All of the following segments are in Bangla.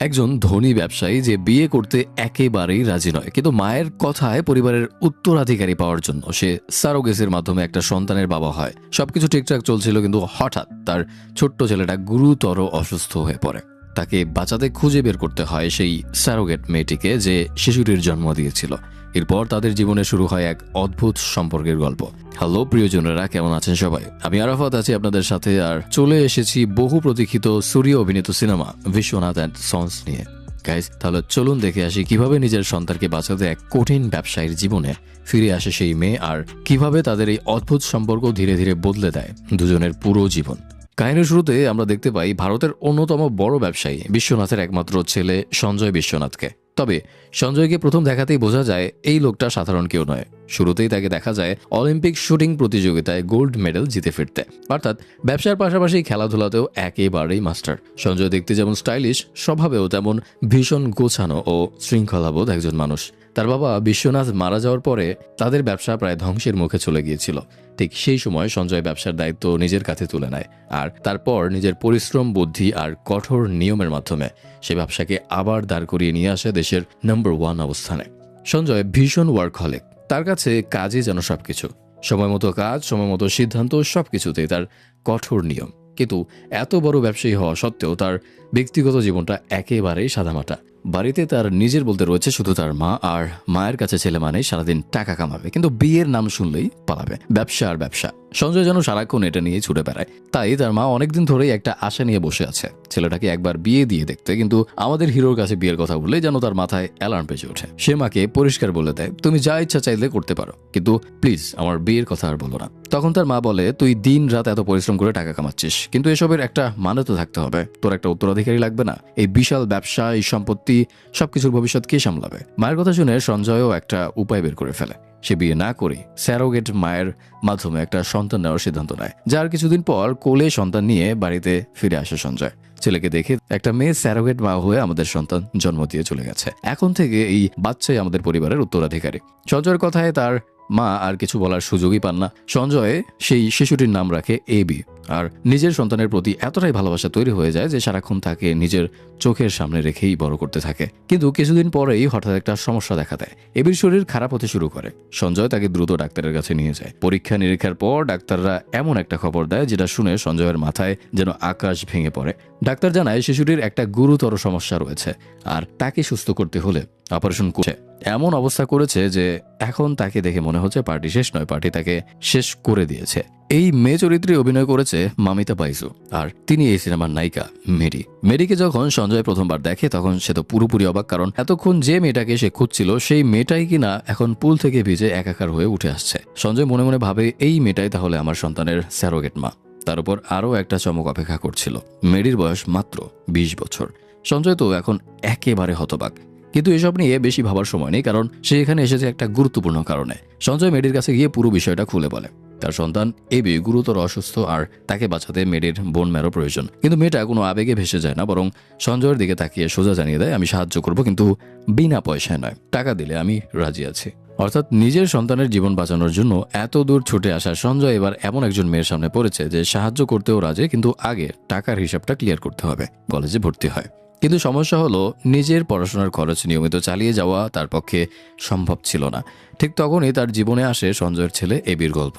একজন ধনী ব্যবসায়ী যে বিয়ে করতে একেবারেই রাজি নয়, কিন্তু মায়ের কথায় পরিবারের উত্তরাধিকারী পাওয়ার জন্য সে সারোগেসির মাধ্যমে একটা সন্তানের বাবা হয়। সবকিছু ঠিকঠাক চলছিল, কিন্তু হঠাৎ তার ছোট্ট ছেলেটা গুরুতর অসুস্থ হয়ে পড়ে। তাকে বাঁচাতে খুঁজে বের করতে হয় সেই সারোগেট মেয়েটিকে যে শিশুটির জন্ম দিয়েছিল। এরপর তাদের জীবনে শুরু হয় এক অদ্ভুত সম্পর্কের গল্প। হ্যালো প্রিয়জনেরা, কেমন আছেন সবাই? আমি আরাফাত আছি আপনাদের সাথে, আর চলে এসেছি বহু প্রতীক্ষিত সূর্য অভিনীত সিনেমা বিশ্বনাথ অ্যান্ড সন্স নিয়ে। গাইজ, তাহলে চলুন দেখে আসি কিভাবে নিজের সন্তানকে বাঁচাতে এক কঠিন ব্যবসায়ীর জীবনে ফিরে আসে সেই মেয়ে, আর কিভাবে তাদের এই অদ্ভুত সম্পর্ক ধীরে ধীরে বদলে দেয় দুজনের পুরো জীবন। কাহিনীর শুরুতে আমরা দেখতে পাই ভারতের অন্যতম বড় ব্যবসায়ী বিশ্বনাথের একমাত্র ছেলে সঞ্জয় বিশ্বনাথকে। তবে সঞ্জয়কে প্রথম দেখাতেই বোঝা যায় এই লোকটা সাধারণ কেউ নয়। শুরুতেই তাকে দেখা যায় অলিম্পিক শুটিং প্রতিযোগিতায় গোল্ড মেডেল জিতে ফিরতে, অর্থাৎ ব্যবসার পাশাপাশি খেলাধুলাতেও একেবারেই মাস্টার। সঞ্জয় দেখতে যেমন স্টাইলিশ, স্বভাবেও তেমন ভীষণ গোছানো ও শৃঙ্খলাবোধ একজন মানুষ। তার বাবা বিশ্বনাথ মারা যাওয়ার পরে তাদের ব্যবসা প্রায় ধ্বংসের মুখে চলে গিয়েছিল। ঠিক সেই সময় সঞ্জয় ব্যবসার দায়িত্ব নিজের কাছে তুলে নেয়, আর তারপর নিজের পরিশ্রম, বুদ্ধি আর কঠোর নিয়মের মাধ্যমে সে ব্যবসাকে আবার দাঁড় করিয়ে নিয়ে আসে দেশের নম্বর 1 অবস্থানে। সঞ্জয় ভীষণ ওয়ার্কহলিক। তার কাছে কাজই যেন সবকিছু। সময় মতো কাজ, সময় মতো সিদ্ধান্ত, সবকিছুতেই তার কঠোর নিয়ম। কিন্তু এত বড় ব্যবসায়ী হওয়া সত্ত্বেও তার ব্যক্তিগত জীবনটা একেবারেই সাদামাটা। বাড়িতে তার নিজের বলতে রয়েছে শুধু তার মা, আর মায়ের কাছে ছেলে মানেই সারাদিন টাকা কামাবে, কিন্তু বিয়ের নাম শুনলেই পালাবে। ব্যবসা আর ব্যবসা। সঞ্জয় যেন সারাক্ষণ এটা নিয়ে ছুটে বেড়ায়। তাই তার মা অনেকদিন ধরেই একটা আশা নিয়ে বসে আছে ছেলেটাকে একবার বিয়ে দিয়ে দেখতে, কিন্তু আমাদের হিরোর কাছে বিয়ের কথা বললে যেন তার মাথায় অ্যালার্ম বেজে ওঠে। সে মাকে পরিষ্কার বলে দেয়, তুমি যা ইচ্ছা চাইলে করতে পারো, কিন্তু প্লিজ আমার বিয়ের কথা আর বলো না। তখন তার মা বলে, তুই দিন রাত এত পরিশ্রম করে টাকা কামাচ্ছিস, কিন্তু এসবের একটা মানে তো থাকতে হবে। তোর একটা উত্তরাধিকারী লাগবে না? এই বিশাল ব্যবসা, এই সম্পত্তি, সবকিছুর ভবিষ্যৎ কে সামলাবে? মায়ের কথা শুনে সঞ্জয়ও একটা উপায় বের করে ফেলে। সে বিয়ে না করে স্যারোগেট মায়ের মাধ্যমে একটা সন্তান নেওয়ার সিদ্ধান্ত নেয়। যার কিছুদিন পর কোলে সন্তান নিয়ে বাড়িতে ফিরে আসে সঞ্জয়। ছেলেকে দেখে একটা মেয়ে স্যারোগেট মা হয়ে আমাদের সন্তান জন্ম দিয়ে চলে গেছে। এখন থেকে এই বাচ্চাই আমাদের পরিবারের উত্তরাধিকারী। সঞ্জয়ের কথায় তার মা আর কিছু বলার সুযোগই পান না। সঞ্জয় সেই শিশুটির নাম রাখে এবি, আর নিজের সন্তানের প্রতি এতটাই ভালোবাসা তৈরি হয়ে যায় যে সারাক্ষণ তাকে নিজের চোখের সামনে রেখেই বড় করতে থাকে। কিন্তু কিছুদিন পরেই হঠাৎ একটা সমস্যা দেখা দেয়। এবির শরীর খারাপ হতে শুরু করে। সঞ্জয় তাকে দ্রুত ডাক্তারের কাছে নিয়ে যায়। পরীক্ষা নিরীক্ষার পর ডাক্তাররা এমন একটা খবর দেয় যেটা শুনে সঞ্জয়ের মাথায় যেন আকাশ ভেঙে পড়ে। ডাক্তার জানায় শিশুটির একটা গুরুতর সমস্যা রয়েছে, আর তাকে সুস্থ করতে হলে অপারেশন করছে। এমন অবস্থা করেছে যে এখন তাকে দেখে মনে হচ্ছে পার্টি শেষ নয়, পার্টি তাকে শেষ করে দিয়েছে। এই মেয়ে চরিত্রে অভিনয় করেছে মামিতা বাইজু, আর তিনি এই সিনেমার নায়িকা মেরি। মেরিকে যখন সঞ্জয় প্রথমবার দেখে তখন সে তো পুরোপুরি অবাক, কারণ এতক্ষণ যে মেয়েটাকে সে খুঁজছিল সেই মেয়েটাই কিনা এখন পুল থেকে ভিজে একাকার হয়ে উঠে আসছে। সঞ্জয় মনে মনে ভাবে, এই মেয়েটাই তাহলে আমার সন্তানের স্যারোগেট মা। তার উপর আরও একটা চমক অপেক্ষা করছিল। মেরির বয়স মাত্র 20 বছর। সঞ্জয় তো এখন একেবারে হতবাক, কিন্তু এসব নিয়ে বেশি ভাবার সময় নেই, কারণ সে এখানে এসেছে একটা গুরুত্বপূর্ণ কারণে। সঞ্জয় মেরির কাছে গিয়ে পুরো বিষয়টা খুলে বলে। তার সন্তান এবি গুরুতর অসুস্থ, আর তাকে বাঁচাতে মেরির বোন ম্যারো প্রয়োজন। কিন্তু মেয়েটা কোনো আবেগে ভেসে যায় না, বরং সঞ্জয়ের দিকে তাকিয়ে সোজা জানিয়ে দেয়, আমি সাহায্য করব, কিন্তু বিনা পয়সায় নয়, টাকা দিলে আমি রাজি আছি। অর্থাৎ নিজের সন্তানের জীবন বাঁচানোর জন্য এত দূর ছুটে আসা সঞ্জয় এবার এমন একজন মেয়ের সামনে পড়েছে যে সাহায্য করতেও রাজি, কিন্তু আগে টাকার হিসাবটা ক্লিয়ার করতে হবে। কলেজে ভর্তি হয়, কিন্তু সমস্যা হলো নিজের পড়াশোনার খরচ নিয়মিত চালিয়ে যাওয়া তার পক্ষে সম্ভব ছিল না। ঠিক তখনই তার জীবনে আসে সঞ্জয়ের ছেলে এবির গল্প।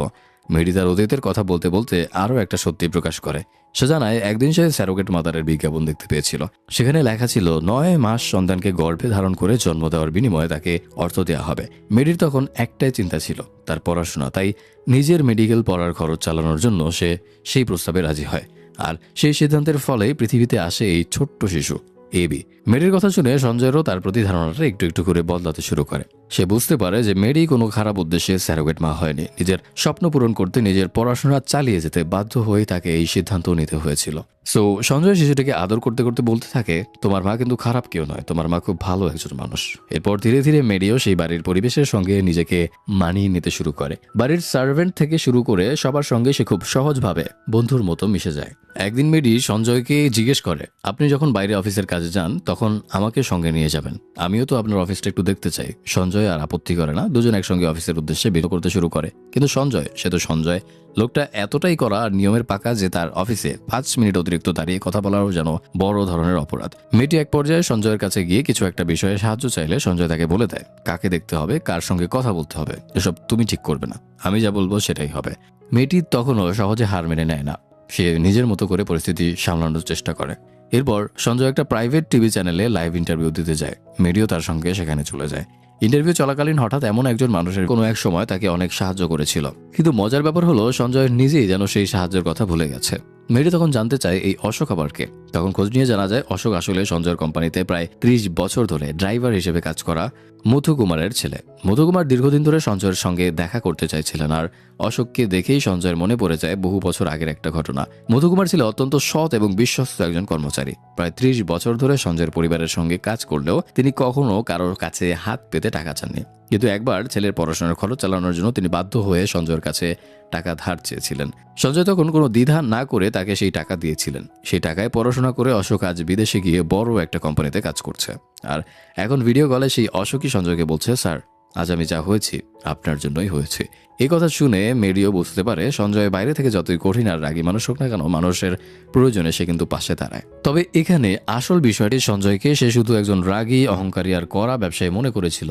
মেরি তার অতীতের কথা বলতে বলতে আরও একটা সত্যি প্রকাশ করে। সে জানায় একদিন সে স্যারোগেট মাদারের বিজ্ঞাপন দেখতে পেয়েছিল। সেখানে লেখা ছিল 9 মাস সন্তানকে গর্ভে ধারণ করে জন্ম দেওয়ার বিনিময়ে তাকে অর্থ দেওয়া হবে। মেরির তখন একটাই চিন্তা ছিল, তার পড়াশোনা। তাই নিজের মেডিকেল পড়ার খরচ চালানোর জন্য সে সেই প্রস্তাবে রাজি হয়, আর সেই সিদ্ধান্তের ফলে পৃথিবীতে আসে এই ছোট্ট শিশু এবি। মেরির কথা শুনে সঞ্জয়েরও তার প্রতি ধারণাটা একটু একটু করে বদলাতে শুরু করে। সে বুঝতে পারে যে মেরি কোনো খারাপ উদ্দেশ্যে স্যারোগেট মা হয়নি। নিজের স্বপ্ন পূরণ করতে, নিজের পড়াশোনা চালিয়ে যেতে বাধ্য হয়ে তাকে এই সিদ্ধান্ত নিতে হয়েছিল। সো সঞ্জয় শিশুটিকে আদর করতে করতে বলতে থাকে, তোমার মা কিন্তু খারাপ কেউ নয়, তোমার মা খুব ভালো একজন মানুষ। এরপর ধীরে ধীরে মেরিও সেই বাড়ির পরিবেশের সঙ্গে নিজেকে মানিয়ে নিতে শুরু করে। বাড়ির সার্ভেন্ট থেকে শুরু করে সবার সঙ্গে সে খুব সহজভাবে বন্ধুর মতো মিশে যায়। একদিন মেরি সঞ্জয়কে জিজ্ঞেস করে, আপনি যখন বাইরে অফিসের কাজে যান তখন আমাকে সঙ্গে নিয়ে যাবেন, আমিও তো আপনার অফিসটা একটু দেখতে চাই। সঞ্জয় আর আপত্তি করে না, দুজন একসঙ্গে অফিসের উদ্দেশ্যে বের করতে শুরু করে। কিন্তু সঞ্জয়, সে তো সঞ্জয়, লোকটা এতটাই করা আর নিয়মের পাকা যে তার অফিসে 5 মিনিট অতিরিক্ত দাঁড়িয়ে কথা বলারও যেন বড় ধরনের অপরাধ। মেয়েটি এক পর্যায়ে সঞ্জয়ের কাছে গিয়ে কিছু একটা বিষয়ে সাহায্য চাইলে সঞ্জয় তাকে বলে দেয় কাকে দেখতে হবে, কার সঙ্গে কথা বলতে হবে, এসব তুমি ঠিক করবে না, আমি যা বলবো সেটাই হবে। মেয়েটি তখনও সহজে হার মেনে নেয় না, সে নিজের মতো করে পরিস্থিতি সামলানোর চেষ্টা করে। এরপর সঞ্জয় একটা প্রাইভেট টিভি চ্যানেলে লাইভ ইন্টারভিউ দিতে যায়। মেয়েটিও তার সঙ্গে সেখানে চলে যায়। ইন্টারভিউ চলাকালীন হঠাৎ এমন একজন মানুষের কোনো এক সময় তাকে অনেক সাহায্য করেছিল, কিন্তু মজার ব্যাপার হলো সঞ্জয় নিজেই যেন সেই সাহায্যের কথা ভুলে গেছে। মেয়েটি তখন জানতে চায় এই অশোক আবার কে। তখন খোঁজ নিয়ে জানা যায় অশোক আসলে সঞ্জয়ের কোম্পানিতে প্রায় 30 বছর ধরে ড্রাইভার হিসেবে কাজ করা মধু কুমারের ছেলে। মধু কুমার দীর্ঘদিন ধরে সঞ্জয়ের সঙ্গে দেখা করতে চাইছিলেন, আর অশোককে দেখেই সঞ্জয়ের মনে পড়ে যায় বহু বছর আগের একটা ঘটনা। মধু কুমার ছিল অত্যন্ত সৎ এবং বিশ্বস্ত একজন কর্মচারী। প্রায় 30 বছর ধরে সঞ্জয়ের পরিবারের সঙ্গে কাজ করলেও তিনি কখনো কারোর কাছে হাত পেতে টাকা চাননি। কিন্তু একবার ছেলের পড়াশোনার খরচ চালানোর জন্য তিনি বাধ্য হয়ে সঞ্জয়ের কাছে টাকা ধার চেয়েছিলেন। সঞ্জয় তখন কোনো দ্বিধা না করে তাকে সেই টাকা দিয়েছিলেন। সেই টাকায় পড়াশোনা করে অশোক আজ বিদেশে গিয়ে বড় একটা কোম্পানিতে কাজ করছে। আর এখন ভিডিও কলে সেই অশোকই সঞ্জয়কে বলছে, স্যার আজ আমি যা হয়েছি আপনার জন্যই হয়েছে। এই কথা শুনে মেরিও বুঝতে পারে সঞ্জয় বাইরে থেকে যতই কঠিন আর রাগী মানুষ হোক না কেন, মানুষের প্রয়োজনে সে কিন্তু পাশে দাঁড়ায়। তবে এখানে আসল বিষয়টি সঞ্জয়কে সে শুধু একজন রাগী, অহংকারী আর কড়া ব্যবসায়ী মনে করেছিল।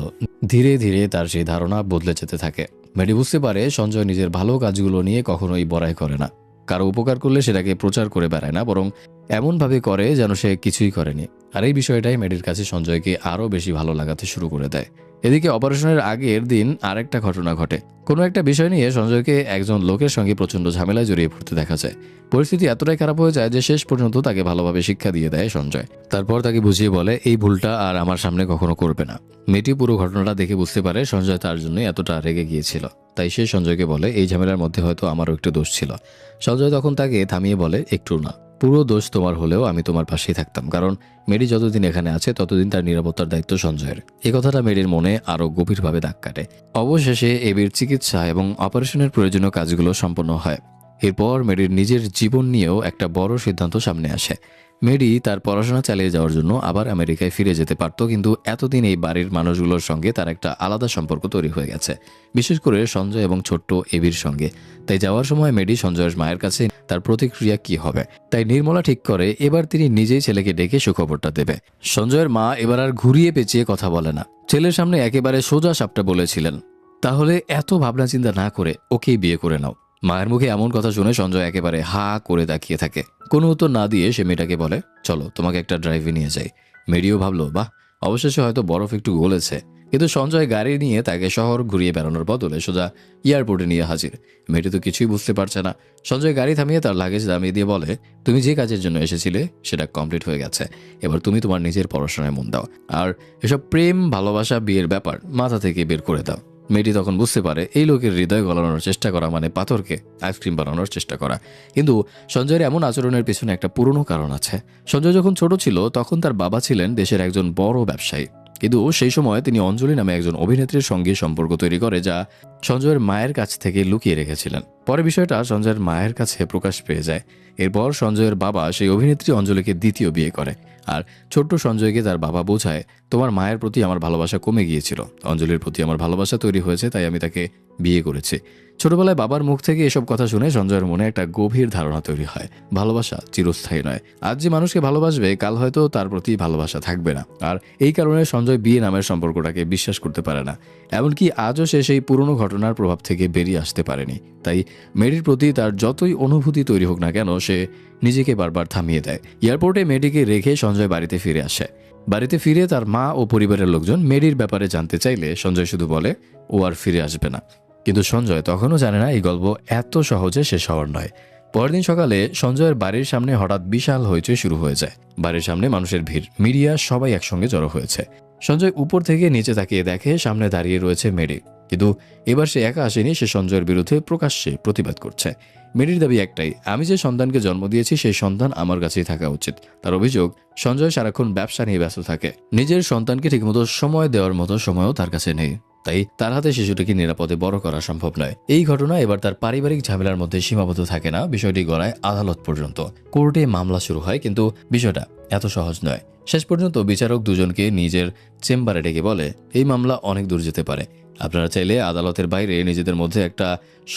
ধীরে ধীরে তার সেই ধারণা বদলে যেতে থাকে। মেরি বুঝতে পারে সঞ্জয় নিজের ভালো কাজগুলো নিয়ে কখনোই বড়াই করে না, কারো উপকার করলে সেটাকে প্রচার করে বেড়ায় না, বরং এমনভাবে করে যেন সে কিছুই করেনি। আর এই বিষয়টাই মেরির কাছে সঞ্জয়কে আরও বেশি ভালো লাগাতে শুরু করে দেয়। এদিকে অপারেশনের আগের দিন আরেকটা ঘটনা ঘটে। কোনো একটা বিষয় নিয়ে সঞ্জয়কে একজন লোকের সঙ্গে প্রচণ্ড ঝামেলায় জড়িয়ে পড়তে দেখা যায়। পরিস্থিতি এতটাই খারাপ হয়ে যায় যে শেষ পর্যন্ত তাকে ভালোভাবে শিক্ষা দিয়ে দেয় সঞ্জয়। তারপর তাকে বুঝিয়ে বলে এই ভুলটা আর আমার সামনে কখনো করবে না। মেয়েটি পুরো ঘটনাটা দেখে বুঝতে পারে সঞ্জয় তার জন্য এতটা রেগে গিয়েছিল। তাই সে সঞ্জয়কে বলে এই ঝামেলার মধ্যে হয়তো আমারও একটু দোষ ছিল। সঞ্জয় তখন তাকে থামিয়ে বলে একটু না, পুরো দোষ তোমার হলেও আমি তোমার পাশেই থাকতাম, কারণ মেরি যতদিন এখানে আছে ততদিন তার নিরাপত্তার দায়িত্ব সঞ্জয়ের। এই কথাটা মেরির মনে আরো গভীরভাবে দাগ কাটে। অবশেষে এবির চিকিৎসা এবং অপারেশনের প্রয়োজনীয় কাজগুলো সম্পন্ন হয়। এরপর মেরির নিজের জীবন নিয়েও একটা বড় সিদ্ধান্ত সামনে আসে। মেরি তার পড়াশোনা চালিয়ে যাওয়ার জন্য আবার আমেরিকায় ফিরে যেতে পারত, কিন্তু এতদিন এই বাড়ির মানুষগুলোর সঙ্গে তার একটা আলাদা সম্পর্ক তৈরি হয়ে গেছে, বিশেষ করে সঞ্জয় এবং ছোট্ট এবির সঙ্গে। তাই যাওয়ার সময় মেরি সঞ্জয়ের মায়ের কাছে তার প্রতিক্রিয়া কি হবে তাই নির্মলা ঠিক করে এবার তিনি নিজেই ছেলেকে ডেকে সুখবরটা দেবে। সঞ্জয়ের মা এবার আর ঘুরিয়ে পেঁচিয়ে কথা বলে না, ছেলের সামনে একেবারে সোজা সাপটা বলেছিলেন, তাহলে এত ভাবনা চিন্তা না করে ওকেই বিয়ে করে নাও। মায়ের মুখে এমন কথা শুনে সঞ্জয় একেবারে হা করে তাকিয়ে থাকে। কোনো উত্তর না দিয়ে সে মেয়েটাকে বলে চলো তোমাকে একটা ড্রাইভে নিয়ে যাই। মেরিও ভাবলো বাহ, অবশেষে হয়তো বরফ একটু গলেছে। কিন্তু সঞ্জয় গাড়ি নিয়ে তাকে শহর ঘুরিয়ে বেড়ানোর বদলে সোজা এয়ারপোর্টে নিয়ে হাজির। মেয়েটি তো কিছুই বুঝতে পারছে না। সঞ্জয় গাড়ি থামিয়ে তার লাগেজ দামিয়ে দিয়ে বলে তুমি যে কাজের জন্য এসেছিলে সেটা কমপ্লিট হয়ে গেছে, এবার তুমি তোমার নিজের পড়াশোনায় মন দাও, আর এসব প্রেম ভালোবাসা বিয়ের ব্যাপার মাথা থেকে বের করে দাও। মেয়েটি তখন বুঝতে পারে এই লোকের হৃদয় গলানোর চেষ্টা করা মানে পাথরকে আইসক্রিম বানানোর চেষ্টা করা। কিন্তু সঞ্জয়ের এমন আচরণের পিছনে একটা পুরনো কারণ আছে। সঞ্জয় যখন ছোট ছিল তখন তার বাবা ছিলেন দেশের একজন বড় ব্যবসায়ী, কিন্তু সেই সময় তিনি অঞ্জলি নামে একজন অভিনেত্রীর সঙ্গে সম্পর্ক তৈরি করে যা সঞ্জয়ের মায়ের কাছ থেকে লুকিয়ে রেখেছিলেন। পরে বিষয়টা সঞ্জয়ের মায়ের কাছে প্রকাশ পেয়ে যায়। এরপর সঞ্জয়ের বাবা সেই অভিনেত্রী অঞ্জলিকে দ্বিতীয় বিয়ে করে, আর ছোট্ট সঞ্জয়কে তার বাবা বোঝায় তোমার মায়ের প্রতি আমার ভালোবাসা কমে গিয়েছিল, অঞ্জলির প্রতি আমার ভালোবাসা তৈরি হয়েছে, তাই আমি তাকে বিয়ে করেছি। ছোটবেলায় বাবার মুখ থেকে এসব কথা শুনে সঞ্জয়ের মনে একটা গভীর ধারণা তৈরি হয়, ভালোবাসা চিরস্থায়ী নয়। আজ যে মানুষকে ভালোবাসবে কাল হয়তো তার প্রতি ভালোবাসা থাকবে না। আর এই কারণে সঞ্জয় বিয়ে নামের সম্পর্কটাকে বিশ্বাস করতে পারে না। এমনকি আজও সে সেই পুরনো ঘটনার প্রভাব থেকে বেরিয়ে আসতে পারেনি। তাই মেয়েটির প্রতি তার যতই অনুভূতি তৈরি হোক না কেন সে নিজেকে বারবার থামিয়ে দেয়। এয়ারপোর্টে মেয়েটিকে রেখে সঞ্জয় বাড়িতে ফিরে আসে। বাড়িতে ফিরে তার মা ও পরিবারের লোকজন মেরির ব্যাপারে জানতে চাইলে সঞ্জয় শুধু বলে ও আর ফিরে আসবে না। কিন্তু সঞ্জয় তখনও জানে না এই গল্প এত সহজে শেষ হওয়ার নয়। পরের দিন সকালে সঞ্জয়ের বাড়ির সামনে হঠাৎ বিশাল হইচই শুরু হয়ে যায়। বাড়ির সামনে মানুষের ভিড়, মিডিয়া সবাই একসঙ্গে জড়ো হয়েছে। সঞ্জয় উপর থেকে নিচে তাকিয়ে দেখে সামনে দাঁড়িয়ে রয়েছে মেরি, কিন্তু এবার সে একা আসেনি, সে সঞ্জয়ের বিরুদ্ধে প্রকাশ্যে প্রতিবাদ করছে। মেরির দাবি একটাই, আমি যে সন্তানকে জন্ম দিয়েছি সেই সন্তান আমার কাছেই থাকা উচিত। তার অভিযোগ সঞ্জয় সারাক্ষণ ব্যবসা নিয়ে ব্যস্ত থাকে, নিজের সন্তানকে ঠিকমতো সময় দেওয়ার মতো সময়ও তার কাছে নেই। তাই তার হাতে শিশুটিকে নিরাপদে বড় করা সম্ভব নয়। এই ঘটনা এবার তার পারিবারিক ঝামেলার মধ্যে সীমাবদ্ধ থাকে না, বিষয়টি গড়ায় আদালত পর্যন্ত। কোর্টে মামলা শুরু হয়, কিন্তু বিষয়টা এত সহজ নয়। শেষ পর্যন্ত বিচারক দুজনকে নিজের চেম্বারে ডেকে বলে, এই মামলা অনেক দূর যেতে পারে, আপনারা চাইলে আদালতের বাইরে নিজেদের মধ্যে একটা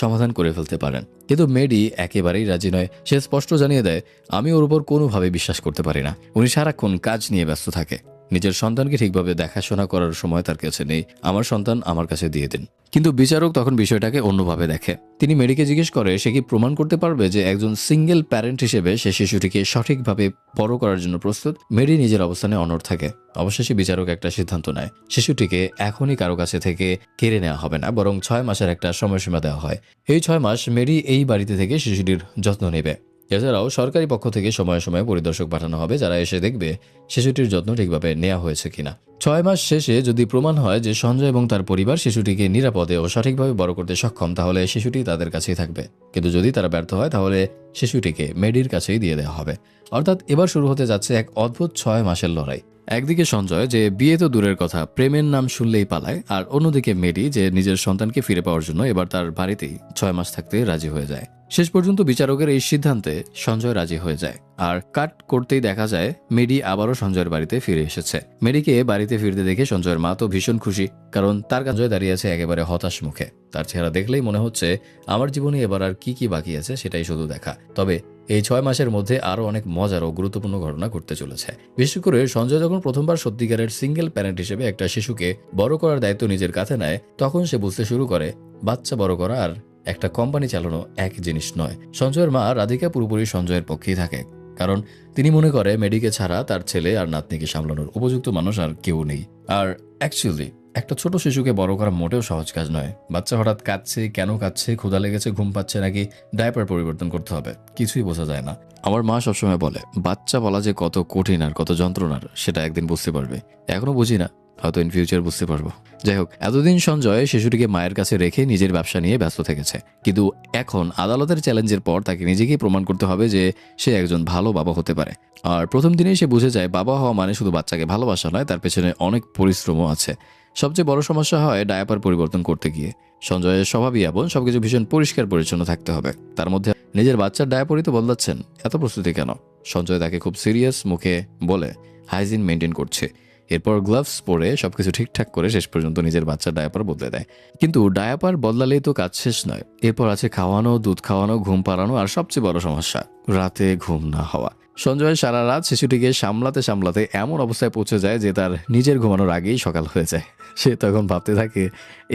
সমাধান করে ফেলতে পারেন। কিন্তু মেডি একেবারেই রাজি নয়। সে স্পষ্ট জানিয়ে দেয়, আমি ওর উপর কোনোভাবে বিশ্বাস করতে পারি না। উনি সারাক্ষণ কাজ নিয়ে ব্যস্ত থাকে, নিজের সন্তানকে ঠিকভাবে দেখাশোনা করার সময় তার কাছে নেই। আমার সন্তান আমার কাছে দিয়ে দিন। কিন্তু বিচারক তখন বিষয়টাকে অন্যভাবে দেখে। তিনি মেডিকে জিজ্ঞেস করে, সে কি প্রমাণ করতে পারবে যে একজন সিঙ্গেল প্যারেন্ট হিসেবে সে শিশুটিকে সঠিকভাবে বড় করার জন্য প্রস্তুত? মেডি নিজের অবস্থানে অনড় থাকে। অবশেষে বিচারক একটা সিদ্ধান্ত নেয়, শিশুটিকে এখনই কারো কাছে থেকে কেড়ে নেওয়া হবে না, বরং 6 মাসের একটা সময়সীমা দেওয়া হয়। এই 6 মাস মেডি এই বাড়িতে থেকে শিশুটির যত্ন নেবে। এছাড়াও সরকারি পক্ষ থেকে সময়ে সময়ে পরিদর্শক পাঠানো হবে, যারা এসে দেখবে শিশুটির যত্ন ঠিকভাবে নেওয়া হয়েছে কিনা। 6 মাস শেষে যদি প্রমাণ হয় যে সঞ্জয় এবং তার পরিবার শিশুটিকে নিরাপদে ও সঠিকভাবে বড় করতে সক্ষম, তাহলে শিশুটি তাদের কাছেই থাকবে। কিন্তু যদি তারা ব্যর্থ হয়, তাহলে শিশুটিকে মেডির কাছেই দিয়ে দেওয়া হবে। অর্থাৎ এবার শুরু হতে যাচ্ছে এক অদ্ভুত 6 মাসের লড়াই। একদিকে সঞ্জয়, যে বিয়ে তো দূরের কথা, প্রেমের নাম শুনলেই পালায়, আর অন্যদিকে মেডি, যে নিজের সন্তানকে ফিরে পাওয়ার জন্য এবার তার বাড়িতেই 6 মাস থাকতে রাজি হয়ে যায়। শেষ পর্যন্ত বিচারকের এই সিদ্ধান্তে সঞ্জয় রাজি হয়ে যায়, আর কাট করতেই দেখা যায় মেডি আবারও সঞ্জয়ের বাড়িতে ফিরে এসেছে। মেডিকে বাড়িতে ফিরতে দেখে সঞ্জয়ের মা তো ভীষণ খুশি, কারণ তার কাছে দাঁড়িয়ে আছে একেবারে হতাশ মুখে। তার চেহারা দেখলেই মনে হচ্ছে, আমার জীবনে এবার আর কি কি বাকি আছে সেটাই শুধু দেখা। তবে এই 6 মাসের মধ্যে আরও অনেক মজার ও গুরুত্বপূর্ণ ঘটনা ঘটতে চলেছে। বিশেষ করে সঞ্জয় যখন প্রথমবার সত্যিকারের সিঙ্গেল প্যারেন্ট হিসেবে একটা শিশুকে বড় করার দায়িত্ব নিজের কাঁধে নেয়, তখন সে বুঝতে শুরু করে বাচ্চা বড় করা আর একটা কোম্পানি চালানো এক জিনিস নয়। সঞ্জয়ের মা রাধিকা পুরোপুরি সঞ্জয়ের পক্ষেই থাকে, কারণ তিনি মনে করে মেডিকে ছাড়া তার ছেলে আর নাতনিকে সামলানোর উপযুক্ত মানুষ আর কেউ নেই। আর অ্যাকচুয়ালি একটা ছোট শিশুকে বড় করা মোটেও সহজ কাজ নয়। বাচ্চা হঠাৎ কাঁদছে, কেন কাঁদছে, ক্ষুধা লেগেছে, ঘুম পাচ্ছে নাকি ডায়াপার পরিবর্তন করতে হবে, কিছুই বোঝা যায় না। আমার মা সবসময় বলে, বাচ্চা বলা যে কত কঠিন আর কত যন্ত্রণার সেটা একদিন বুঝতে পারবে। এখনো বুঝি না, হয়তো ইন ফিউচার বুঝতে পারবো। যাই হোক, এতদিন সঞ্জয় শিশুটিকে মায়ের কাছে রেখে নিজের ব্যবসা নিয়ে ব্যস্ত থেকেছে, কিন্তু এখন আদালতের চ্যালেঞ্জের পর তাকে নিজেকেই প্রমাণ করতে হবে যে সে একজন ভালো বাবা হতে পারে। আর প্রথম দিনেই সে বুঝে যায়, বাবা হওয়া মানে শুধু বাচ্চাকে ভালোবাসা নয়, তার পেছনে অনেক পরিশ্রমও আছে। সবচেয়ে বড় সমস্যা হয় ডায়াপার পরিবর্তন করতে গিয়ে। সঞ্জয়ের স্বভাবই এমন, সবকিছু ভীষণ পরিষ্কার পরিচ্ছন্ন থাকতে হবে, তার মধ্যে নিজের বাচ্চার ডায়াপারই তো বদলাচ্ছেন, এত প্রস্তুতি কেন? সঞ্জয় তাকে খুব সিরিয়াস মুখে বলে হাইজিন মেনটেন করছে। এরপর গ্লাভস পরে সবকিছু ঠিকঠাক করে শেষ পর্যন্ত নিজের বাচ্চার ডায়াপার বদলে দেয়। কিন্তু ডায়াপার বদলালেই তো কাজ শেষ নয়, এরপর আছে খাওয়ানো, দুধ খাওয়ানো, ঘুম পাড়ানো, আর সবচেয়ে বড় সমস্যা রাতে ঘুম না হওয়া। সঞ্জয় সারা রাত শিশুটিকে সামলাতে সামলাতে এমন অবস্থায় পৌঁছে যায় যে তার নিজের ঘুমানোর আগেই সকাল হয়ে যায়। সে তখন ভাবতে থাকে,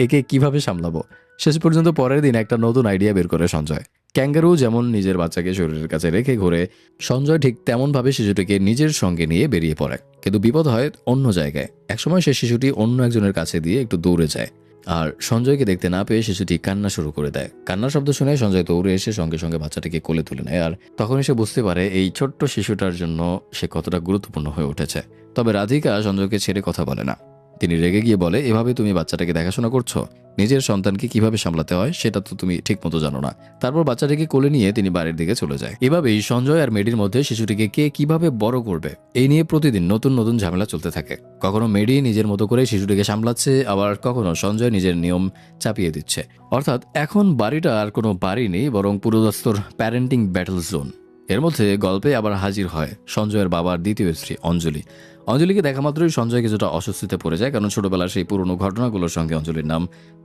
একে কিভাবে সামলাবো। শেষ পর্যন্ত পরের দিন একটা নতুন আইডিয়া বের করে সঞ্জয়। ক্যাঙ্গারু যেমন নিজের বাচ্চাকে শরীরের কাছে রেখে ঘুরে, সঞ্জয় ঠিক তেমনভাবে শিশুটিকে নিজের সঙ্গে নিয়ে বেরিয়ে পড়ে। কিন্তু বিপদ হয় অন্য জায়গায়। একসময় সে শিশুটি অন্য একজনের কাছে দিয়ে একটু দৌড়ে যায়, আর সঞ্জয়কে দেখতে না পেয়ে শিশুটি কান্না শুরু করে দেয়। কান্নার শব্দ শুনে সঞ্জয় দৌড়ে এসে সঙ্গে সঙ্গে বাচ্চাটিকে কোলে তুলে নেয়, আর তখনই সে বুঝতে পারে এই ছোট্ট শিশুটার জন্য সে কতটা গুরুত্বপূর্ণ হয়ে উঠেছে। তবে রাধিকা সঞ্জয়কে ছেড়ে কথা বলে না। তিনি রেগে গিয়ে বলে, এভাবে তুমি বাচ্চাটাকে দেখাশোনা করছো, নিজের সন্তানকে কিভাবে সামলাতে হয় সেটা তো তুমি ঠিক মতো জানো না। তারপর বাচ্চাটিকে কোলে নিয়ে তিনি বাড়ির দিকে চলে যায়। এভাবেই সঞ্জয় আর মেডির মধ্যে শিশুটিকে কে কিভাবে বড় করবে এই নিয়ে প্রতিদিন নতুন নতুন ঝামেলা চলতে থাকে। কখনো মেডি নিজের মতো করে শিশুটিকে সামলাচ্ছে, আবার কখনো সঞ্জয় নিজের নিয়ম চাপিয়ে দিচ্ছে। অর্থাৎ এখন বাড়িটা আর কোনো বাড়ি নেই, বরং পুরোদস্তর প্যারেন্টিং ব্যাটল জোন। এর মধ্যে গল্পে আবার হাজির হয় সঞ্জয়ের বাবার দ্বিতীয় স্ত্রী অঞ্জলি। অঞ্জলিকে দেখা মাত্রই সঞ্জয় কিছুটা অস্বস্তিতে পড়ে যায়, কারণ ছোটবেলার সেই পুরনো ঘটনাগুলোর সঙ্গে অঞ্জলির নাম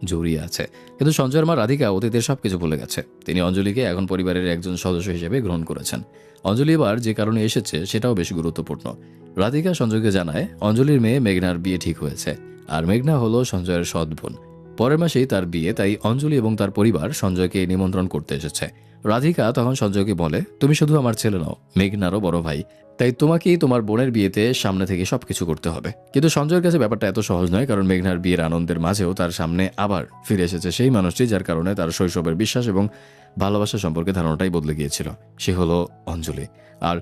জড়িয়ে আছে। কিন্তু সঞ্জয়ের মা রাধিকা অতীতের সবকিছু ভুলে গেছে। তিনি অঞ্জলিকে এখন পরিবারের একজন সদস্য হিসেবে গ্রহণ করেছেন। অঞ্জলি এবার যে কারণে এসেছে সেটাও বেশ গুরুত্বপূর্ণ। রাধিকা সঞ্জয়কে জানায় অঞ্জলির মেয়ে মেঘনার বিয়ে ঠিক হয়েছে, আর মেঘনা হলো সঞ্জয়ের সৎ বোন। পরের মাসেই তার বিয়ে, তাই অঞ্জলি এবং তার পরিবার সঞ্জয়কে নিমন্ত্রণ করতে এসেছে। রাধিকা তখন সঞ্জয়কে বলে, তুমি শুধু আমার ছেলে নও, মেঘনারও বড় ভাই, তাই তোমাকেই তোমার বোনের বিয়েতে সামনে থেকে সবকিছু করতে হবে। কিন্তু সঞ্জয়ের কাছে ব্যাপারটা এত সহজ নয়, কারণ মেঘনার বিয়ের আনন্দের মাঝেও তার সামনে আবার ফিরে এসেছে সেই মানুষটি যার কারণে তার শৈশবের বিশ্বাস এবং ভালোবাসা সম্পর্কে ধারণাটাই বদলে গিয়েছিল। সে হলো অঞ্জলি। আর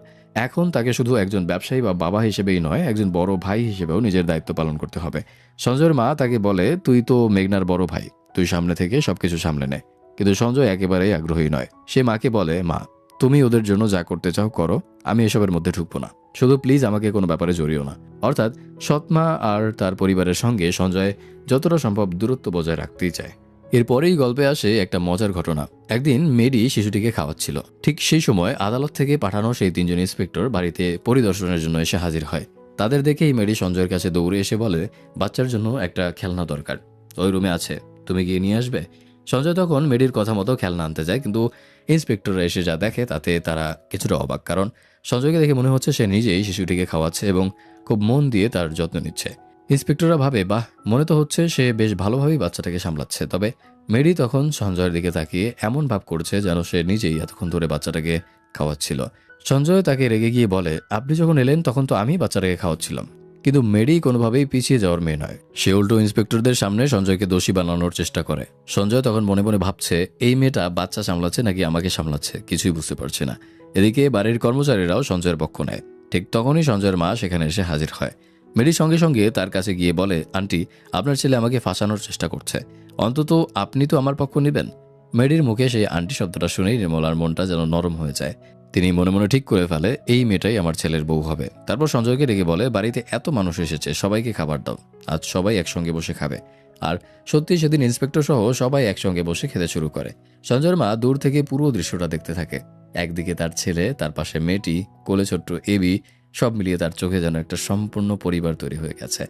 এখন তাকে শুধু একজন ব্যবসায়ী বা বাবা হিসেবেই নয়, একজন বড় ভাই হিসেবেও নিজের দায়িত্ব পালন করতে হবে। সঞ্জয়ের মা তাকে বলে, তুই তো মেঘনার বড় ভাই, তুই সামনে থেকে সবকিছু সামলে নে। কিন্তু সঞ্জয় একেবারেই আগ্রহী নয়। সে মাকে বলে, মা তুমি ওদের জন্য যা করতে চাও করো, আমি এসবের মধ্যে ঢুকবো না, শুধু প্লিজ আমাকে কোনো ব্যাপারে জড়িও না। অর্থাৎ সৎমা আর তার পরিবারের সঙ্গে সঞ্জয় যতটা সম্ভব দূরত্ব বজায় রাখতেই চায়। এরপরেই গল্পে আসে একটা মজার ঘটনা। একদিন মেডি শিশুটিকে খাওয়াচ্ছিল। ঠিক সেই সময় আদালত থেকে পাঠানো সেই 3 জন ইন্সপেক্টর বাড়িতে পরিদর্শনের জন্য এসে হাজির হয়। তাদের দেখেই মেডি সঞ্জয়ের কাছে দৌড়ে এসে বলে, বাচ্চার জন্য একটা খেলনা দরকার, ওই রুমে আছে, তুমি গিয়ে নিয়ে আসবে। সঞ্জয় তখন মেডির কথা মতো খেলনা আনতে যায়, কিন্তু ইন্সপেক্টররা এসে যা দেখে তাতে তারা কিছুটা অবাক, কারণ সঞ্জয়কে দেখে মনে হচ্ছে সে নিজেই শিশুটিকে খাওয়াচ্ছে এবং খুব মন দিয়ে তার যত্ন নিচ্ছে। ইন্সপেক্টররা ভাবে, বাহ, মনে তো হচ্ছে সে বেশ ভালোভাবেই বাচ্চাটাকে সামলাচ্ছে। তবে মেরি তখন সঞ্জয়ের দিকে তাকিয়ে এমন ভাব করছে যেন সে নিজেই এতক্ষণ ধরে বাচ্চাটাকে খাওয়াচ্ছিল। সঞ্জয় তাকে রেগে গিয়ে বলে, আপনি যখন এলেন তখন তো আমি বাচ্চাটাকে খাওয়াচ্ছিলাম। কিন্তু মেরি কোনোভাবেই পিছিয়ে যাওয়ার মেয়ে নয়। সে উল্টো ইন্সপেক্টরদের সামনে সঞ্জয়কে দোষী বানানোর চেষ্টা করে। সঞ্জয় তখন মনে মনে ভাবছে, এই মেয়েটা বাচ্চা সামলাচ্ছে নাকি আমাকে সামলাচ্ছে, কিছুই বুঝতে পারছে না। এদিকে বাড়ির কর্মচারীরাও সঞ্জয়ের পক্ষ নেয়। ঠিক তখনই সঞ্জয়ের মা সেখানে এসে হাজির হয়। মেরির সঙ্গে সঙ্গে তার কাছে গিয়ে বলে, আন্টি, আপনার ছেলে আমাকে ফাঁসানোর চেষ্টা করছে, অন্তত আপনি তো আমার পক্ষ নেবেন। মেরির মুখে সেই আন্টি শব্দটা শুনেই নির্মলার মনটা যেন নরম হয়ে যায়। তিনি মনে মনে ঠিক করে ফেলে, এই মেয়েটাই আমার ছেলের বউ হবে। তারপর সঞ্জয়কে ডেকে বলে, বাড়িতে এত মানুষ এসেছে, সবাইকে খাবার দাও, আজ সবাই একসঙ্গে বসে খাবে। আর সত্যি সেদিন ইন্সপেক্টর সহ সবাই একসঙ্গে বসে খেতে শুরু করে। সঞ্জয়ের মা দূর থেকে পুরো দৃশ্যটা দেখতে থাকে। একদিকে তার ছেলে, তার পাশে মেয়েটি, কোলে ছোট্ট এবি, সব মিলিয়ে তার চোখে যেন একটা সম্পূর্ণ পরিবার তৈরি হয়ে গেছে।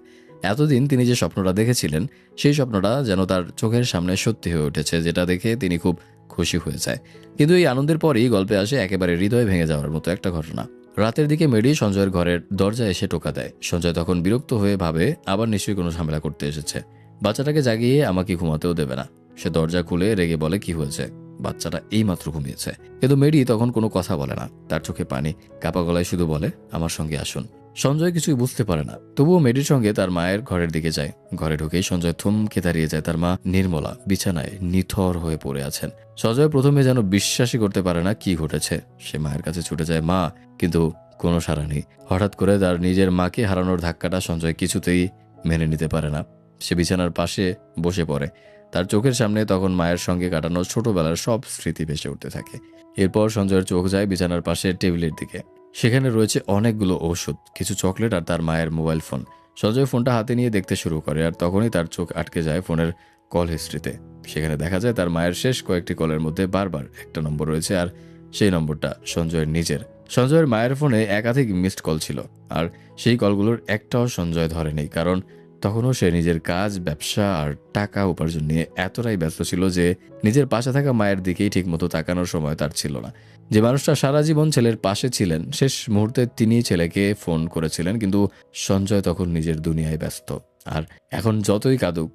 এতদিন তিনি যে স্বপ্নটা দেখেছিলেন সেই স্বপ্নটা যেন তার চোখের সামনে সত্যি হয়ে উঠেছে, যেটা দেখে তিনি খুব খুশি হয়ে যায়। কিন্তু এই আনন্দের পরেই গল্পে আসে একেবারে হৃদয় ভেঙে যাওয়ার মতো একটা ঘটনা। রাতের দিকে মেডি সঞ্জয়ের ঘরের দরজায় এসে টোকা দেয়। সঞ্জয় তখন বিরক্ত হয়ে ভাবে, আবার নিশ্চয়ই কোনো ঝামেলা করতে এসেছে, বাচ্চাটাকে জাগিয়ে আমাকে ঘুমাতেও দেবে না। সে দরজা খুলে রেগে বলে, কি হয়েছে, বাচ্চাটা এইমাত্র ঘুমিয়েছে। কিন্তু মেডি তখন কোনো কথা বলে না, তার চোখে পানি, কাপা গলায় শুধু বলে, আমার সঙ্গে আসুন। সঞ্জয় কিছুই বুঝতে পারে না, তবুও মেডির সঙ্গে তার মায়ের ঘরের দিকে যায়। ঘরে ঢুকেই সঞ্জয় থমকে দাঁড়িয়ে যায়। তার মা নির্মলা বিছানায় নিথর হয়ে পড়ে আছেন। সঞ্জয় প্রথমে যেন বিশ্বাসই করতে পারে না কি ঘটেছে। সে মায়ের কাছে ছুটে যায়, মা, কিন্তু কোনো সাড়া নেই। হঠাৎ করে তার নিজের মাকে হারানোর ধাক্কাটা সঞ্জয় কিছুতেই মেনে নিতে পারে না। সে বিছানার পাশে বসে পড়ে। তার চোখের সামনে তখন মায়ের সঙ্গে কাটানো ছোটবেলার সব স্মৃতি ভেসে উঠতে থাকে। এরপর সঞ্জয়ের চোখ যায় বিছানার পাশে টেবিলের দিকে। সেখানে রয়েছে অনেকগুলো ওষুধ, কিছু চকলেট আর তার মায়ের মোবাইল ফোন। সঞ্জয় ফোনটা হাতে নিয়ে দেখতে শুরু করে, আর তখনই তার চোখ আটকে যায় ফোনের কল হিস্ট্রিতে। সেখানে দেখা যায় তার মায়ের শেষ কয়েকটি কলের মধ্যে বারবার একটা নম্বর রয়েছে, আর সেই নম্বরটা সঞ্জয়ের নিজের। সঞ্জয়ের মায়ের ফোনে একাধিক মিসড কল ছিল, আর সেই কলগুলোর একটাও সঞ্জয় ধরেনি, কারণ তখনও সে নিজের কাজ, ব্যবসা আর টাকা উপার্জন নিয়ে এতটাই ব্যস্ত ছিল যে নিজের পাশে থাকা মায়ের দিকেই ঠিকমতো তাকানোর সময় তার ছিল না। যে মানুষটা সারা জীবন ছেলের পাশে ছিলেন, শেষ মুহূর্তে তিনি ছেলেকে ফোন করেছিলেন, কিন্তু সঞ্জয় তখন নিজের দুনিয়ায় ব্যস্ত। আর এখন যতই কাঁদুক,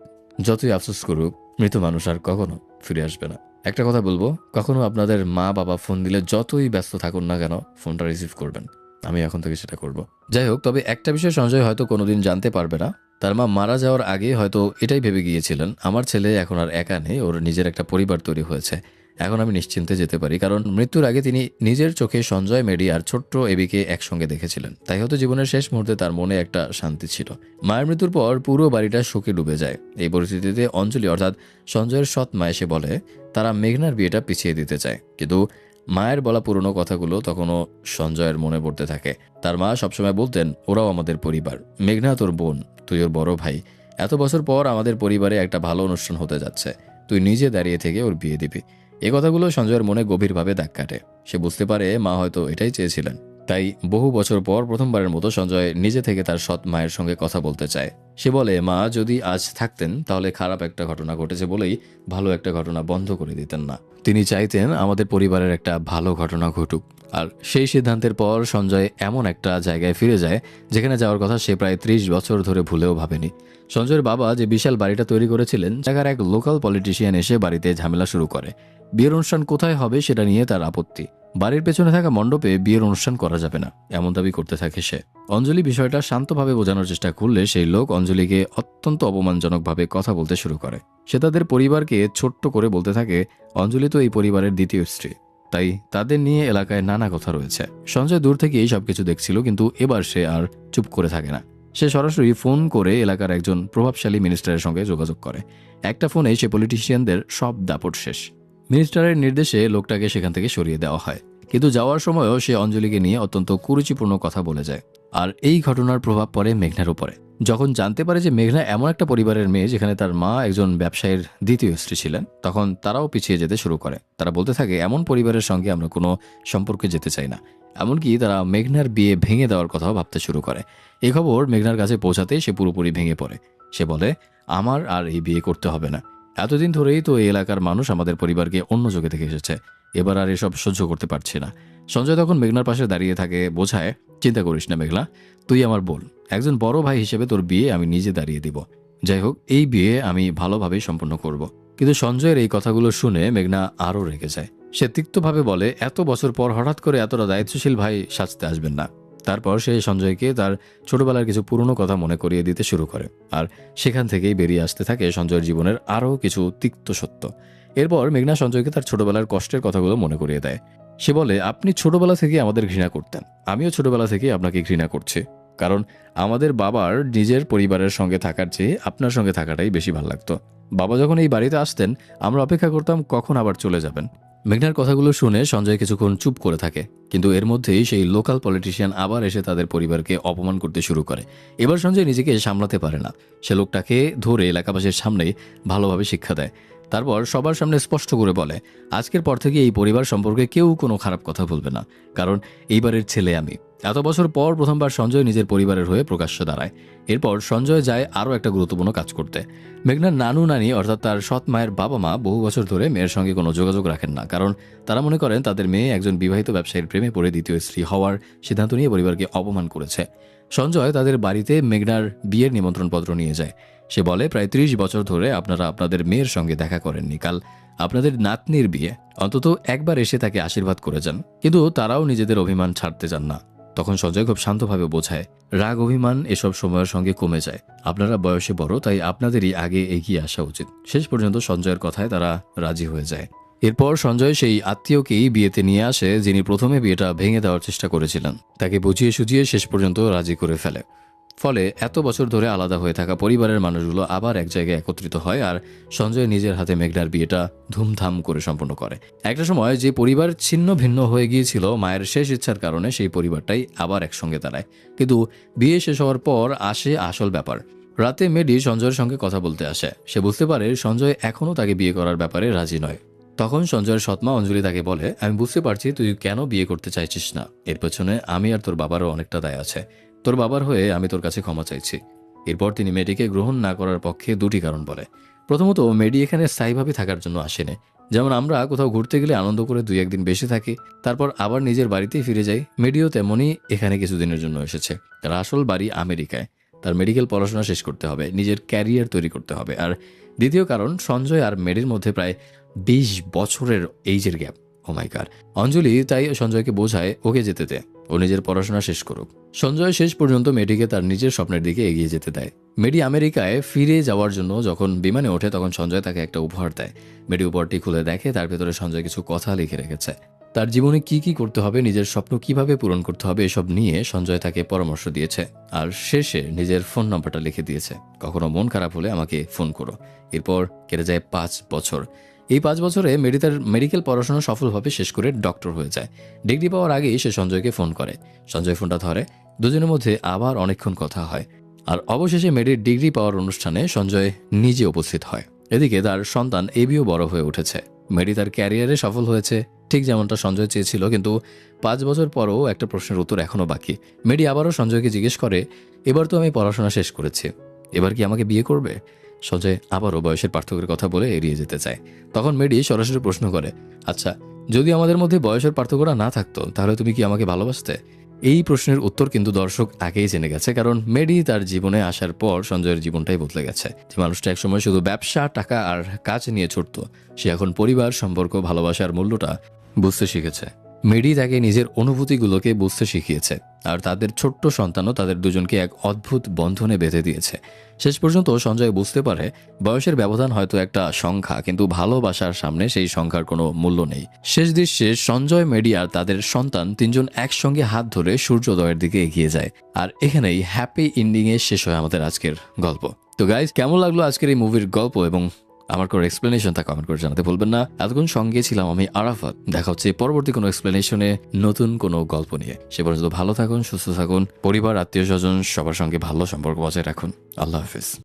যতই আফসোস করুক, মৃত মানুষ আর কখনো ফিরে আসবে না। একটা কথা বলবো, কখনো আপনাদের মা বাবা ফোন দিলে যতই ব্যস্ত থাকুন না কেন, ফোনটা রিসিভ করবেন। আমি এখন থেকে সেটা করব। যাই হোক, তবে একটা বিষয় সঞ্জয় হয়তো কোনোদিন জানতে পারবে না। তার মা মারা যাওয়ার আগে হয়তো এটাই ভেবে গিয়েছিলেন, আমার ছেলে এখন আর একা নেই, ওর নিজের একটা পরিবার তৈরি হয়েছে, এখন আমি নিশ্চিন্তে যেতে পারি। কারণ মৃত্যুর আগে তিনি নিজের চোখে সঞ্জয়, মেডি আর ছোট্ট এবিকে একসঙ্গে দেখেছিলেন। তাই হয়তো জীবনের শেষ মুহূর্তে তার মনে একটা শান্তি ছিল। মায়ের মৃত্যুর পর পুরো বাড়িটা শোকে ডুবে যায়। এই পরিস্থিতিতে অঞ্জলি অর্থাৎ সঞ্জয়ের সৎ মা এসে বলে তারা মেঘনার বিয়েটা পিছিয়ে দিতে চায়। কিন্তু মায়ের বলা পুরনো কথাগুলো তখনও সঞ্জয়ের মনে পড়তে থাকে। তার মা সবসময় বলতেন, ওরাও আমাদের পরিবার, মেঘনা তোর বোন, তুই ওর বড় ভাই, এত বছর পর আমাদের পরিবারে একটা ভালো অনুষ্ঠান হতে যাচ্ছে, তুই নিজে দাঁড়িয়ে থেকে ওর বিয়ে দিবি। এই কথাগুলো সঞ্জয়ের মনে গভীরভাবে দাগ কাটে। সে বুঝতে পারে মা হয়তো এটাই চেয়েছিলেন। তাই বহু বছর পর প্রথমবারের মতো সঞ্জয় নিজে থেকে তার সৎ মায়ের সঙ্গে কথা বলতে চায়। সে বলে, মা যদি আজ থাকতেন তাহলে খারাপ একটা ঘটনা ঘটেছে বলেই ভালো একটা ঘটনা বন্ধ করে দিতেন না। তিনি চাইতেন আমাদের পরিবারের একটা ভালো ঘটনা ঘটুক। আর সেই সিদ্ধান্তের পর সঞ্জয় এমন একটা জায়গায় ফিরে যায় যেখানে যাওয়ার কথা সে প্রায় 30 বছর ধরে ভুলেও ভাবেনি। সঞ্জয়ের বাবা যে বিশাল বাড়িটা তৈরি করেছিলেন, জায়গার এক লোকাল পলিটিশিয়ান এসে বাড়িতে ঝামেলা শুরু করে। বিয়ের অনুষ্ঠান কোথায় হবে সেটা নিয়ে তার আপত্তি। বাড়ির পেছনে থাকা মণ্ডপে বিয়ের অনুষ্ঠান করা যাবে না, এমন দাবি করতে থাকে সে। অঞ্জলি বিষয়টা শান্তভাবে বোঝানোর চেষ্টা করলে সেই লোক অঞ্জলিকে অত্যন্ত অপমানজনকভাবে কথা বলতে শুরু করে। সে তাদের পরিবারকে ছোট্ট করে বলতে থাকে, অঞ্জলি তো এই পরিবারের দ্বিতীয় স্ত্রী, তাই তাদের নিয়ে এলাকায় নানা কথা রয়েছে। সঞ্জয় দূর থেকে এই সবকিছু দেখছিল, কিন্তু এবার সে আর চুপ করে থাকে না। সে সরাসরি ফোন করে এলাকার একজন প্রভাবশালী মিনিস্টারের সঙ্গে যোগাযোগ করে। একটা ফোনে সে পলিটিশিয়ানদের সব দাপট শেষ। মিনিস্টারের নির্দেশে লোকটাকে সেখান থেকে সরিয়ে দেওয়া হয়। কিন্তু যাওয়ার সময়ও সে অঞ্জলিকে নিয়ে অত্যন্ত কুরুচিপূর্ণ কথা বলে যায়। আর এই ঘটনার প্রভাব পড়ে মেঘনার উপরে। যখন জানতে পারে যে মেঘনা এমন একটা পরিবারের মেয়ে যেখানে তার মা একজন ব্যবসায়ীর দ্বিতীয় স্ত্রী ছিলেন, তখন তারাও পিছিয়ে যেতে শুরু করে। তারা বলতে থাকে এমন পরিবারের সঙ্গে আমরা কোনো সম্পর্কে যেতে চাই না। এমনকি তারা মেঘনার বিয়ে ভেঙে দেওয়ার কথাও ভাবতে শুরু করে। এই খবর মেঘনার কাছে পৌঁছাতেই সে পুরোপুরি ভেঙে পড়ে। সে বলে, আমার আর এই বিয়ে করতে হবে না। এতদিন ধরেই তো এই এলাকার মানুষ আমাদের পরিবারকে অন্য চোখে দেখে এসেছে, এবার আর এসব সহ্য করতে পারছি না। সঞ্জয় তখন মেঘনার পাশে দাঁড়িয়ে থাকে, বোঝায়, চিন্তা করিস না মেঘনা, তুই আমার বোন, একজন বড় ভাই হিসেবে তোর বিয়ে আমি নিজে দাঁড়িয়ে দিব। যাই হোক, এই বিয়ে আমি ভালোভাবেই সম্পন্ন করব। কিন্তু সঞ্জয়ের এই কথাগুলো শুনে মেঘনা আরও রেগে যায়। সে তিক্তভাবে বলে, এত বছর পর হঠাৎ করে এতটা দায়িত্বশীল ভাই সাজতে আসবেন না। তারপর সে সঞ্জয়কে তার ছোটবেলার কিছু পুরনো কথা মনে করিয়ে দিতে শুরু করে। আর সেখান থেকেই বেরিয়ে আসতে থাকে সঞ্জয়ের জীবনের আরও কিছু তিক্ত সত্য। এরপর মেঘনা সঞ্জয়কে তার ছোটবেলার কষ্টের কথাগুলো মনে করিয়ে দেয়। সে বলে, আপনি ছোটবেলা থেকে আমাদের ঘৃণা করতেন, আমিও ছোটবেলা থেকে আপনাকে ঘৃণা করছি, কারণ আমাদের বাবার নিজের পরিবারের সঙ্গে থাকার চেয়ে আপনার সঙ্গে থাকাটাই বেশি ভালো লাগতো। বাবা যখন এই বাড়িতে আসতেন আমরা অপেক্ষা করতাম কখন আবার চলে যাবেন। মেঘনার কথাগুলো শুনে সঞ্জয় কিছুক্ষণ চুপ করে থাকে, কিন্তু এর মধ্যেই সেই লোকাল পলিটিশিয়ান আবার এসে তাদের পরিবারকে অপমান করতে শুরু করে। এবার সঞ্জয় নিজেকে সামলাতে পারে না। সে লোকটাকে ধরে এলাকাবাসীর সামনেই ভালোভাবে শিক্ষা দেয়। তারপর সবার সামনে স্পষ্ট করে বলে, আজকের পর থেকে এই পরিবার সম্পর্কে কেউ কোনো খারাপ কথা বলবে না, কারণ এইবারের ছেলে আমি। এত বছর পর প্রথমবার সঞ্জয় নিজের পরিবারের হয়ে প্রকাশ্যে দাঁড়ায়। এরপর সঞ্জয় যায় আরও একটা গুরুত্বপূর্ণ কাজ করতে। মেঘনার নানু নানি অর্থাৎ তার সৎ মায়ের বাবা মা বহু বছর ধরে মেয়ের সঙ্গে কোনো যোগাযোগ রাখেন না, কারণ তারা মনে করেন তাদের মেয়ে একজন বিবাহিত ব্যবসায়ীর প্রেমে পড়ে দ্বিতীয় স্ত্রী হওয়ার সিদ্ধান্ত নিয়ে পরিবারকে অপমান করেছে। সঞ্জয় তাদের বাড়িতে মেঘনার বিয়ের নিমন্ত্রণপত্র নিয়ে যায়। সে বলে, প্রায় 30 বছর ধরে আপনারা আপনাদের মেয়ের সঙ্গে দেখা করেননি, কাল আপনাদের নাতনির বিয়ে, অন্তত একবার এসে তাকে আশীর্বাদ করে যান। কিন্তু তারাও নিজেদের অভিমান ছাড়তে চান না। তখন সঞ্জয় খুব শান্তভাবে বোঝায়, রাগ অভিমান এসব সময়ের সঙ্গে কমে যায়, আপনারা বয়সে বড়, তাই আপনাদেরই আগে এগিয়ে আসা উচিত। শেষ পর্যন্ত সঞ্জয়ের কথায় তারা রাজি হয়ে যায়। এরপর সঞ্জয় সেই আত্মীয়কেই বিয়েতে নিয়ে আসে যিনি প্রথমে বিয়েটা ভেঙে দেওয়ার চেষ্টা করেছিলেন। তাকে বুঝিয়ে সুঝিয়ে শেষ পর্যন্ত রাজি করে ফেলে। ফলে এত বছর ধরে আলাদা হয়ে থাকা পরিবারের মানুষগুলো আবার এক জায়গায় একত্রিত হয় আর সঞ্জয় নিজের হাতে মেঘনার বিয়েটা ধুমধাম করে সম্পন্ন করে। একটা সময় যে পরিবার ছিন্ন ভিন্ন হয়ে গিয়েছিল মায়ের শেষ ইচ্ছার কারণে, সেই পরিবারটাই আবার একসঙ্গে দাঁড়ায়। কিন্তু বিয়ে শেষ হওয়ার পর আসে আসল ব্যাপার। রাতে মেডি সঞ্জয়ের সঙ্গে কথা বলতে আসে। সে বুঝতে পারে সঞ্জয় এখনও তাকে বিয়ে করার ব্যাপারে রাজি নয়। তখন সঞ্জয়ের সৎমা অঞ্জলি তাকে বলে, আমি বুঝতে পারছি তুই কেন বিয়ে করতে চাইছিস না, এর পেছনে আমি আর তোর বাবারও অনেকটা দায় আছে। তোর বাবার হয়ে আমি তোর কাছে ক্ষমা চাইছি। এরপর তিনি মেডিকে গ্রহণ না করার পক্ষে দুটি কারণ বলে। প্রথমত, মেডি এখানে স্থায়ীভাবে থাকার জন্য আসেনি। যেমন আমরা কোথাও ঘুরতে গেলে আনন্দ করে 2-1 দিন বেশি থাকি, তারপর আবার নিজের বাড়িতেই ফিরে যাই, মেডিও তেমনই এখানে কিছুদিনের জন্য এসেছে। তার আসল বাড়ি আমেরিকায়। তার মেডিকেল পড়াশোনা শেষ করতে হবে, নিজের ক্যারিয়ার তৈরি করতে হবে। আর দ্বিতীয় কারণ, সঞ্জয় আর মেডির মধ্যে প্রায় 20 বছরের এইজের গ্যাপ। ও মাই গড। অঞ্জলি তাই সঞ্জয়কে বোঝায় ওকে যেতে দে, ও নিজের পড়াশোনা শেষ করুক। সঞ্জয় শেষ পর্যন্ত মেডিকে তার নিজের স্বপ্নের দিকে এগিয়ে যেতে দেয়। মেডি আমেরিকায় ফিরে যাওয়ার জন্য যখন বিমানে ওঠে তখন সঞ্জয় তাকে একটা উপহার দেয়। মেডি উপহারটি খুলে দেখে তার ভেতরে সঞ্জয় কিছু কথা লিখে রেখেছে। তার জীবনে কি কি করতে হবে, নিজের স্বপ্ন কিভাবে পূরণ করতে হবে, এসব নিয়ে সঞ্জয় তাকে পরামর্শ দিয়েছে। আর শেষে নিজের ফোন নম্বরটা লিখে দিয়েছে, কখনো মন খারাপ হলে আমাকে ফোন করো। এরপর কেটে যায় 5 বছর। এই 5 বছরে মেডি তার মেডিকেল পড়াশোনা সফলভাবে শেষ করে ডক্টর হয়ে যায়। ডিগ্রি পাওয়ার আগেই সে সঞ্জয়কে ফোন করে। সঞ্জয় ফোনটা ধরে, দুজনের মধ্যে আবার অনেকক্ষণ কথা হয়। আর অবশেষে মেডির ডিগ্রি পাওয়ার অনুষ্ঠানে সঞ্জয় নিজে উপস্থিত হয়। এদিকে তার সন্তান এবিও বড় হয়ে উঠেছে। মেডি তার ক্যারিয়ারে সফল হয়েছে ঠিক যেমনটা সঞ্জয় চেয়েছিল, কিন্তু 5 বছর পরও একটা প্রশ্নের উত্তর এখনো বাকি। মেডি আবারও সঞ্জয়কে জিজ্ঞেস করে, এবার তো আমি পড়াশোনা শেষ করেছি, এবার কি আমাকে বিয়ে করবে? সঞ্জয় আবারও বয়সের পার্থক্যের কথা বলে এড়িয়ে যেতে চায়। তখন মেডি সরাসরি প্রশ্ন করে, আচ্ছা, যদি আমাদের মধ্যে বয়সের পার্থক্যটা না থাকতো তাহলে তুমি কি আমাকে ভালোবাসতে? এই প্রশ্নের উত্তর কিন্তু দর্শক আগেই জেনে গেছে, কারণ মেডি তার জীবনে আসার পর সঞ্জয়ের জীবনটাই বদলে গেছে। যে মানুষটা একসময় শুধু ব্যবসা, টাকা আর কাজ নিয়ে ছুটত, সে এখন পরিবার, সম্পর্ক, ভালোবাসার মূল্যটা বুঝতে শিখেছে। মেডি তাকে নিজের অনুভূতিগুলোকে বুঝতে শিখিয়েছে, আর তাদের ছোট্ট সন্তানও তাদের দুজনকে এক অদ্ভুত বন্ধনে বেঁধে দিয়েছে। শেষ পর্যন্ত সঞ্জয় বুঝতে পারে বয়সের ব্যবধান হয়তো একটা সংখ্যা, কিন্তু ভালোবাসার সামনে সেই সংখ্যার কোনো মূল্য নেই। শেষ দৃশ্যে সঞ্জয়, মেডি আর তাদের সন্তান 3 জন একসঙ্গে হাত ধরে সূর্যোদয়ের দিকে এগিয়ে যায়। আর এখানেই হ্যাপি এন্ডিংয়ে শেষ হয় আমাদের আজকের গল্প। তো গাইজ, কেমন লাগলো আজকের এই মুভির গল্প এবং আমার কোনো এক্সপ্লেনেশন তা কমেন্ট করে জানাতে ভুলবেন না। এতক্ষণ সঙ্গে ছিলাম আমি আরাফাত। দেখা হচ্ছে পরবর্তী কোনো এক্সপ্লেনেশনে নতুন কোনো গল্প নিয়ে। সে পর্যন্ত ভালো থাকুন, সুস্থ থাকুন, পরিবার, আত্মীয় স্বজন সবার সঙ্গে ভালো সম্পর্ক বজায় রাখুন। আল্লাহ হাফিজ।